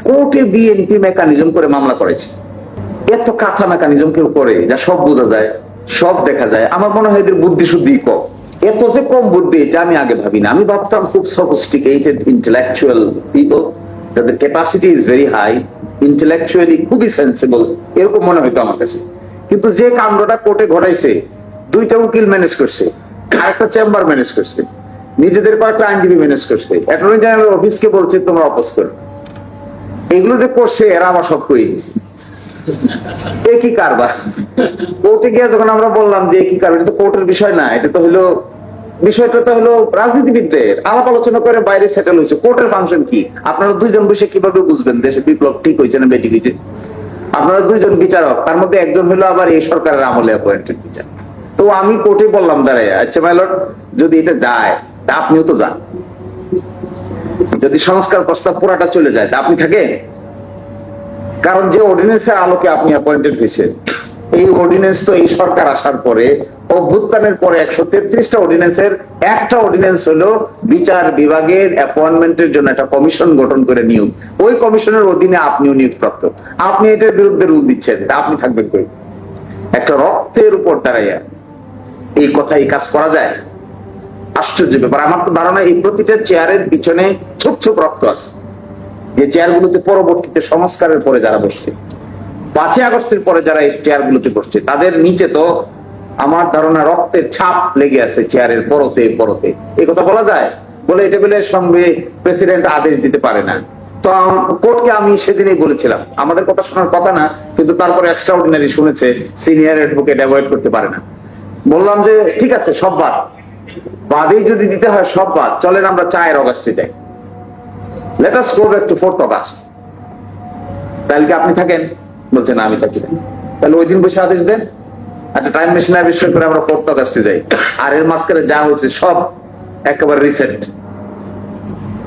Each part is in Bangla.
কোর্টে বিএনপি মেকানিজম করে মামলা করেছে। এত কাঁচা মেকানিজম কেউ করে যা সব বোঝা যায়, সব দেখা যায়। আমার মনে হয় এদের বুদ্ধি শুদ্ধি কম। এত যে কম বুদ্ধি এটা আমি আগে ভাবি না। আমি ভাবতাম খুব সফিস্টিকেটেড ইন্টেলেকচুয়াল পিপল, যাদের capacity is very high, intellectually খুবই সেন্সিবল, এরকম মনে হইতো আমার কাছে। কিন্তু যে কাণ্ডটা কোর্টে ঘটাইছে, দুইটা উকিল ম্যানেজ করছে, আরেকটা চেম্বার ম্যানেজ করছে, নিজেদের কয়েকটা আইনজীবী ম্যানেজ করছে, অ্যাটর্নি জেনারেল অফিসকে বলছে তোমরা অপোজ করো। এগুলো যে করছে এরা আমার সব কই দিয়েছে। একই কারবার। কোর্টে গিয়ে যখন আমরা বললাম যে একই কারবার, এটা তো কোর্টের বিষয় না, এটা তো হলো বিষয়টা তো হলো রাজনীতিবিদদের আলাপ আলোচনা করে বাইরে সেটেল হয়েছে। কোর্টের ফাংশন কি? আপনারা দুইজন বসে কিভাবে বুঝবেন দেশে বিপ্লব ঠিক হয়েছে না বেঠিক হয়েছে? আপনারা দুইজন বিচারক, তার মধ্যে একজন হলো আবার এই সরকারের আমলে অ্যাপয়েন্টেড বিচার। তো আমি কোর্টে বললাম দাঁড়ায়, আচ্ছা মাই লর্ড, যদি এটা যায় তা আপনিও তো যান। যদি সংস্কার প্রস্তাব পুরাটা চলে যায় তা আপনি থাকেন? কারণ যে অর্ডিন্যান্সের আলোকে আপনি অ্যাপয়েন্টেড হয়েছেন, এই অর্ডিন্যান্স তো এই সরকার আসার পরে, অভ্যুত্থানের পরে 133টা অর্ডিন্যান্সের একটা অর্ডিন্যান্স হলো বিচার বিভাগের অ্যাপয়েন্টমেন্টের জন্য একটা কমিশন গঠন করে নিয়োগ। ওই কমিশনের অধীনে আপনিও নিয়োগপ্রাপ্ত। আপনি এটার বিরুদ্ধে রুল দিচ্ছেন, আপনি থাকবেন কই? একটা রক্তের উপর দাঁড়াইয়া এই কথা, এই কাজ করা যায়? আশ্চর্য ব্যাপার। আমার তো ধারণা এই প্রতিটা চেয়ারের পিছনে ছোপ ছোপ রক্ত আছে, যে চেয়ারগুলোতে পরবর্তীতে সংস্কারের পরে যারা বসছে, 5ই আগস্টের পরে যারা এই চেয়ারগুলোতে বসছে, তাদের নিচে তো আমার ধারণা রক্তের ছাপ লেগে আছে চেয়ারের পরতে পরতে। এই কথা বলা যায়? বলে এটা টেবিলের সঙ্গে প্রেসিডেন্ট আদেশ দিতে পারে না। তো কোর্টকে আমি সেদিনই বলেছিলাম আমাদের কথা শোনার কথা না, কিন্তু তারপরে এক্সট্রা অর্ডিনারি শুনেছে, সিনিয়র অ্যাডভোকেট অ্যাভয়েড করতে পারে না। বললাম যে ঠিক আছে, সব বাদ, বাদেই যদি দিতে হয় সব বাদ, চলেন আমরা 4 অগাস্টে যাই। Let us go back to 4th August. তাহলে কি আপনি থাকেন? বলছে না আমি থাকি না। তাহলে ওই দিন বসে আদেশ দেন, একটা টাইম মেশিন আবিষ্কার করে আমরা 4th August যাই। আর এর মাঝখানে যা হয়েছে সব একেবারে রিসেন্ট।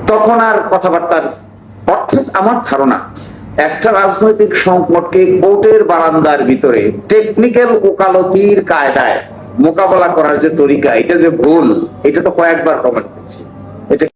তখন আর কথাবার্তার, অর্থাৎ আমার ধারণা একটা রাজনৈতিক সংকটকে কোর্টের বারান্দার ভিতরে টেকনিক্যাল ওকালতির কায়দায় মোকাবেলা করার যে তরিকা, এটা যে ভুল, এটা তো কয়েকবার প্রমাণ হয়েছে। এটা